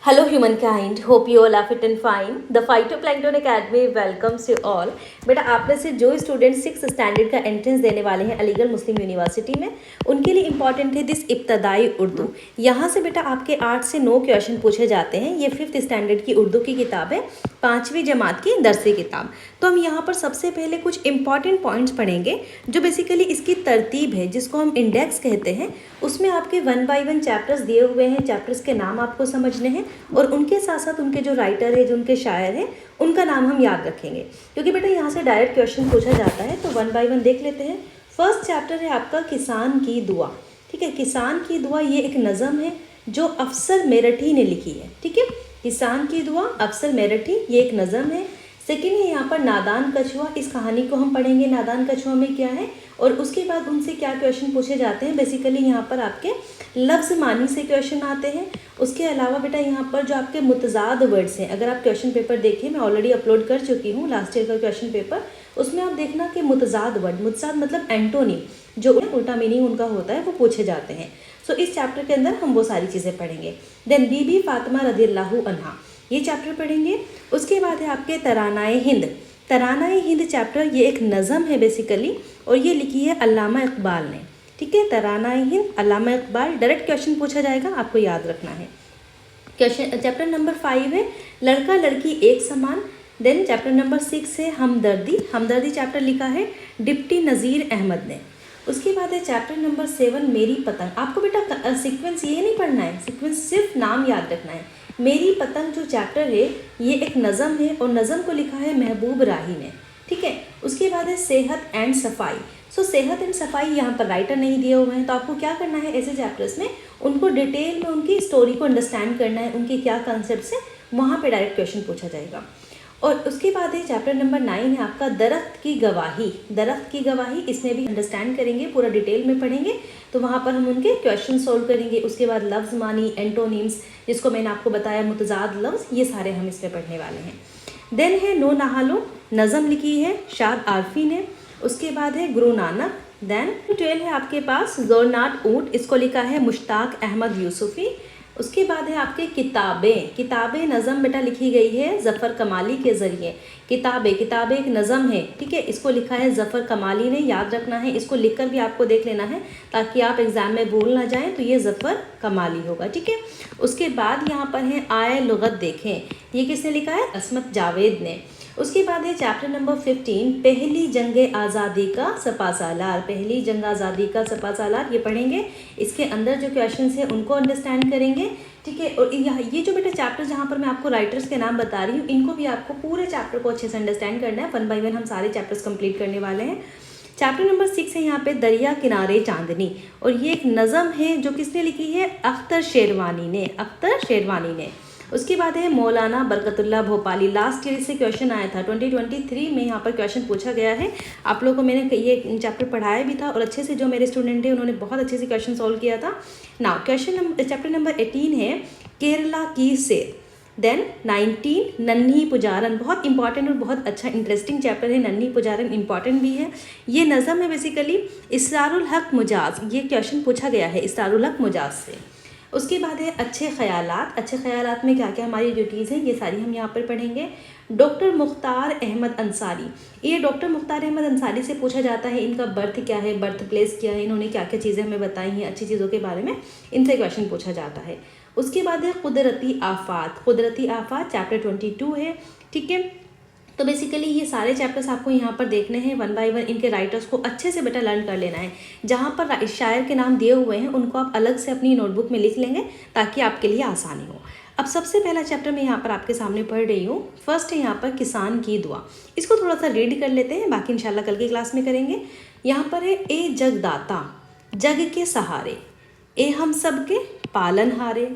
Hello humankind, hope you all are fit and fine. The Phytoplankton Academy welcomes you all. बेटा आप में से जो स्टूडेंट 6th स्टैंडर्ड का एंट्रेंस देने वाले हैं अलीगढ़ मुस्लिम यूनिवर्सिटी में, उनके लिए इंपॉर्टेंट है दिस इब्तदाई उर्दू। यहाँ से बेटा आपके 8 से 9 क्वेश्चन पूछे जाते हैं। ये 5th स्टैंडर्ड की उर्दू की किताब है, 5वीं जमात की दरसी किताब। तो हम यहाँ पर सबसे पहले कुछ इंपॉर्टेंट पॉइंट्स पढ़ेंगे जो बेसिकली इसकी तरतीब है, जिसको हम इंडेक्स कहते हैं। उसमें आपके 1 बाय 1 चैप्टर्स दिए हुए हैं, चैप्टर्स के नाम आपको समझने हैं और उनके साथ साथ उनके जो राइटर है, जो उनके शायर हैं, उनका नाम हम याद रखेंगे, क्योंकि बेटा यहाँ से डायरेक्ट क्वेश्चन पूछा जाता है। तो 1 बाय 1 देख लेते हैं। फर्स्ट चैप्टर है आपका किसान की दुआ। ठीक है, किसान की दुआ ये एक नज़म है जो अफसर मेरठी ने लिखी है। ठीक है, किसान की दुआ अफसर मेरठी, ये एक नज़म है। सेकेंड है यहाँ पर नादान कछुआ। इस कहानी को हम पढ़ेंगे, नादान कछुआ में क्या है और उसके बाद उनसे क्या क्वेश्चन पूछे जाते हैं। बेसिकली यहाँ पर आपके लफ्ज़ मानी से क्वेश्चन आते हैं। उसके अलावा बेटा यहाँ पर जो आपके मुतज़ाद वर्ड्स हैं, अगर आप क्वेश्चन पेपर देखें, मैं ऑलरेडी अपलोड कर चुकी हूँ लास्ट ईयर का क्वेश्चन पेपर, उसमें आप देखना कि मुतज़ाद वर्ड, मुतज़ाद मतलब एंटोनिम, जो उल्टा मीनिंग उनका होता है, वो पूछे जाते हैं। सो इस चैप्टर के अंदर हम वो सारी चीज़ें पढ़ेंगे। देन बीबी फातिमा रज़ियल्लाहु अन्हा, ये चैप्टर पढ़ेंगे। उसके बाद है आपके तरानाए हिंद। तरानाए हिंद चैप्टर ये एक नज़म है बेसिकली, और ये लिखी है अल्लामा इकबाल ने। ठीक है, तरानाए हिंद अल्लामा इकबाल। डायरेक्ट क्वेश्चन पूछा जाएगा, आपको याद रखना है। क्वेश्चन चैप्टर नंबर 5 है लड़का लड़की एक समान। देन चैप्टर नंबर 6 है हमदर्दी। हमदर्दी चैप्टर लिखा है डिप्टी नज़ीर अहमद ने। उसके बाद है चैप्टर नंबर 7 मेरी पतंग। आपको बेटा सीक्वेंस ये नहीं पढ़ना है, सीक्वेंस सिर्फ नाम याद रखना है। मेरी पतंग जो चैप्टर है ये एक नज़म है और नज़म को लिखा है महबूब राही ने। ठीक है, उसके बाद है सेहत एंड सफाई। सो सेहत एंड सफाई यहाँ पर राइटर नहीं दिए हुए हैं, तो आपको क्या करना है, ऐसे चैप्टर्स में उनको डिटेल में उनकी स्टोरी को अंडरस्टैंड करना है, उनके क्या कंसेप्ट है, वहाँ पे डायरेक्ट क्वेश्चन पूछा जाएगा। और उसके बाद है चैप्टर नंबर 9 है आपका दरख्त की गवाही। दरख्त की गवाही, इसमें भी अंडरस्टैंड करेंगे, पूरा डिटेल में पढ़ेंगे, तो वहाँ पर हम उनके क्वेश्चन सोल्व करेंगे। उसके बाद लफ्ज़ मानी, एंटोनिम्स, जिसको मैंने आपको बताया मुतज़ाद लफ्ज़, ये सारे हम इसमें पढ़ने वाले हैं। देन है नो नहालो, नज़म लिखी है शाद आरफी ने। उसके बाद है गुरु नानक। देन 12 है आपके पास ज़ोरनाट ऊँट, इसको लिखा है मुश्ताक अहमद यूसुफ़ी। उसके बाद है आपके किताबें। किताबें नज़म बेटा लिखी गई है ज़फ़र कमाली के ज़रिए। किताबें एक नज़म है। ठीक है, इसको लिखा है ज़फ़र कमाली ने, याद रखना है, इसको लिखकर भी आपको देख लेना है ताकि आप एग्ज़ाम में भूल ना जाएं। तो ये ज़फ़र कमाली होगा। ठीक है, उसके बाद यहाँ पर है आए लुग़त देखें, ये किसने लिखा है, असमत जावेद ने। उसके बाद है चैप्टर नंबर 15 पहली जंग आज़ादी का सपा सालार। पहली जंग आज़ादी का सपा सालार ये पढ़ेंगे। इसके अंदर जो क्वेश्चंस हैं उनको अंडरस्टैंड करेंगे। ठीक है, और ये जो बेटा चैप्टर जहाँ पर मैं आपको राइटर्स के नाम बता रही हूँ, इनको भी आपको पूरे चैप्टर को अच्छे से अंडरस्टैंड करना है। 1 बाय 1 हम सारे चैप्टर्स कंप्लीट करने वाले हैं। चैप्टर नंबर 6 है यहाँ पे दरिया किनारे चांदनी, और ये एक नज़म है जो किसने लिखी है, अख्तर शेरवानी ने। अख्तर शेरवानी ने। उसके बाद है मौलाना बरकतुल्लाह भोपाली। लास्ट ईयर से क्वेश्चन आया था, 2023 में यहाँ पर क्वेश्चन पूछा गया है। आप लोगों को मैंने ये चैप्टर पढ़ाया भी था और अच्छे से जो मेरे स्टूडेंट हैं उन्होंने बहुत अच्छे से क्वेश्चन सॉल्व किया था। नाउ चैप्टर नंबर 18 है केरला की सेर। देन 19 नन्ही पुजारन, बहुत इंपॉर्टेंट और बहुत अच्छा इंटरेस्टिंग चैप्टर है। नन्ही पुजारन इंपॉर्टेंट भी है, ये नज़म है बेसिकली इसरारुल हक मुजाज। ये क्वेश्चन पूछा गया है इसरारुल हक मुजाज से। उसके बाद है अच्छे ख्यालात। अच्छे ख्यालात में क्या क्या हमारी ड्यूटीज़ हैं, ये सारी हम यहाँ पर पढ़ेंगे। डॉक्टर मुख्तार अहमद अंसारी, ये डॉक्टर मुख्तार अहमद अंसारी से पूछा जाता है इनका बर्थ क्या है, बर्थ प्लेस क्या है, इन्होंने क्या क्या चीज़ें हमें बताई हैं, अच्छी चीज़ों के बारे में इनसे क्वेश्चन पूछा जाता है। उसके बाद है कुदरती आफात। कुदरती आफात चैप्टर 22 है। ठीक है, तो बेसिकली ये सारे चैप्टर्स आपको यहाँ पर देखने हैं 1 बाय 1। इनके राइटर्स को अच्छे से बेटा लर्न कर लेना है। जहाँ पर शायर के नाम दिए हुए हैं उनको आप अलग से अपनी नोटबुक में लिख लेंगे ताकि आपके लिए आसानी हो। अब सबसे पहला चैप्टर मैं यहाँ पर आपके सामने पढ़ रही हूँ। फर्स्ट है यहाँ पर किसान की दुआ। इसको थोड़ा सा रीड कर लेते हैं, बाकी इंशाल्लाह कल की क्लास में करेंगे। यहाँ पर है ए जगदाता जग के सहारे, ए हम सब के पालनहारे,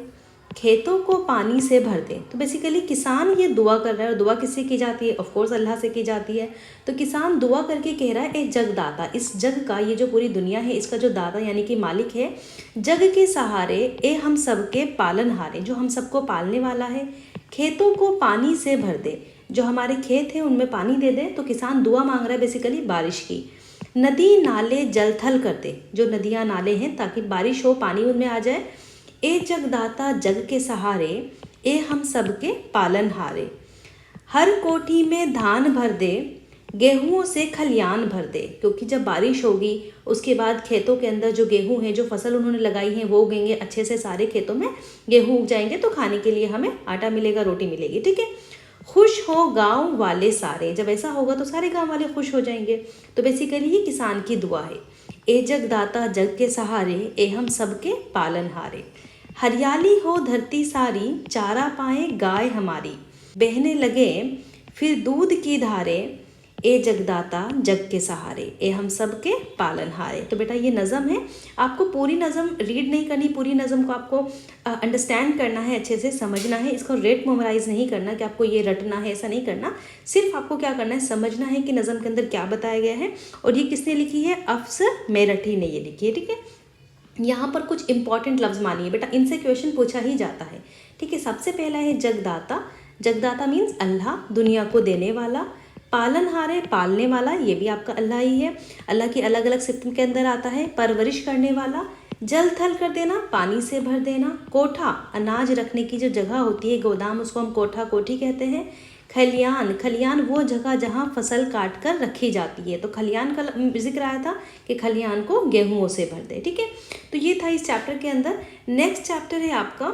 खेतों को पानी से भर दें। तो बेसिकली किसान ये दुआ कर रहा है, और दुआ किससे की जाती है, ऑफ कोर्स अल्लाह से की जाती है। तो किसान दुआ करके कह रहा है ए जगदाता, इस जग का, ये जो पूरी दुनिया है इसका जो दाता यानी कि मालिक है, जग के सहारे ए हम सब के पालनहारे, जो हम सबको पालने वाला है, खेतों को पानी से भर दे, जो हमारे खेत हैं उनमें पानी दे दे। तो किसान दुआ मांग रहा है बेसिकली बारिश की। नदी नाले जल थल कर दे, जो नदियाँ नाले हैं ताकि बारिश हो, पानी उनमें आ जाए। ए जगदाता जग के सहारे ए हम सबके पालनहारे। हर कोठी में धान भर दे, गेहूँओं से खलियान भर दे। क्योंकि जब बारिश होगी उसके बाद खेतों के अंदर जो गेहूँ है, जो फसल उन्होंने लगाई है वो उगेंगे अच्छे से, सारे खेतों में गेहूँ उग जाएंगे तो खाने के लिए हमें आटा मिलेगा, रोटी मिलेगी। ठीक है। खुश हो गांव वाले सारे, जब ऐसा होगा तो सारे गांव वाले खुश हो जाएंगे। तो बेसिकली ये किसान की दुआ है। ए जगदाता जग के सहारे, ए हम सबके पालनहारे। हरियाली हो धरती सारी, चारा पाए गाय हमारी। बहने लगे फिर दूध की धारे, ए जगदाता जग के सहारे, ए हम सबके पालनहारे। तो बेटा ये नज़म है, आपको पूरी नज़म रीड नहीं करनी, पूरी नज़म को आपको अंडरस्टैंड करना है, अच्छे से समझना है। इसको रेट मेमोराइज नहीं करना कि आपको ये रटना है, ऐसा नहीं करना। सिर्फ आपको क्या करना है, समझना है कि नज़म के अंदर क्या बताया गया है। और ये किसने लिखी है? अफसर मेरठी ने ये लिखी है। ठीक है। यहाँ पर कुछ इंपॉर्टेंट लफ्ज़ मानिए बेटा, इनसे क्वेश्चन पूछा ही जाता है। ठीक है। सबसे पहला है जगदाता। जगदाता मीन्स अल्लाह, दुनिया को देने वाला। पालनहारे, पालने वाला, ये भी आपका अल्लाह ही है। अल्लाह की अलग अलग सिफत के अंदर आता है। परवरिश करने वाला, जल थल कर देना, पानी से भर देना। कोठा, अनाज रखने की जो जगह होती है, गोदाम, उसको हम कोठा कोठी कहते हैं। खलियान, खलियान वो जगह जहाँ फसल काट कर रखी जाती है। तो खलियान का जिक्र आया था कि खलियान को गेहूँओं से भर दे। ठीक है। तो ये था इस चैप्टर के अंदर। नेक्स्ट चैप्टर है आपका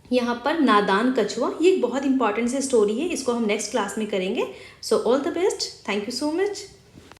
यहाँ पर नादान कछुआ। ये एक बहुत इंपॉर्टेंट सी स्टोरी है, इसको हम नेक्स्ट क्लास में करेंगे। So all the best, thank you so much.